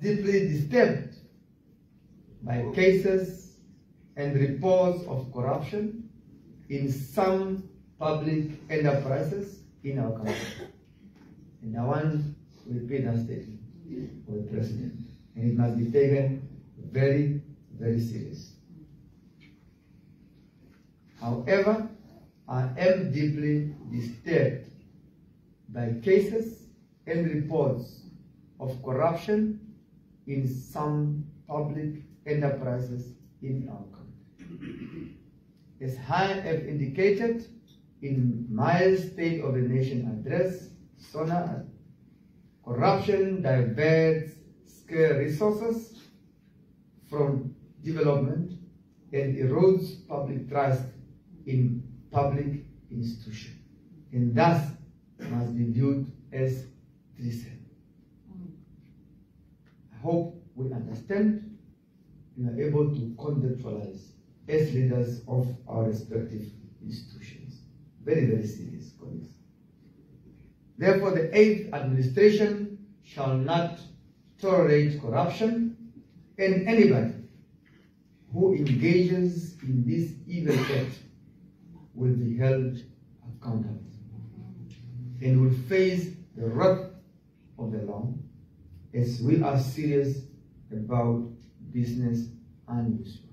deeply disturbed by cases and reports of corruption in some public enterprises in our country. And I want to repeat that statement for the President. And it must be taken very, very serious. However, I am deeply disturbed by cases and reports of corruption in some public enterprises in our country. As I have indicated in my State of the Nation address, SONA, corruption diverts scarce resources from development and erodes public trust in public institutions, and thus must be viewed as treason. I hope we understand and are able to contextualize as leaders of our respective institutions. Very, very serious, colleagues. Therefore, the 8th administration shall not tolerate corruption, and anybody who engages in this evil act will be held accountable and will face the wrath of the law, as we are serious about business and useful.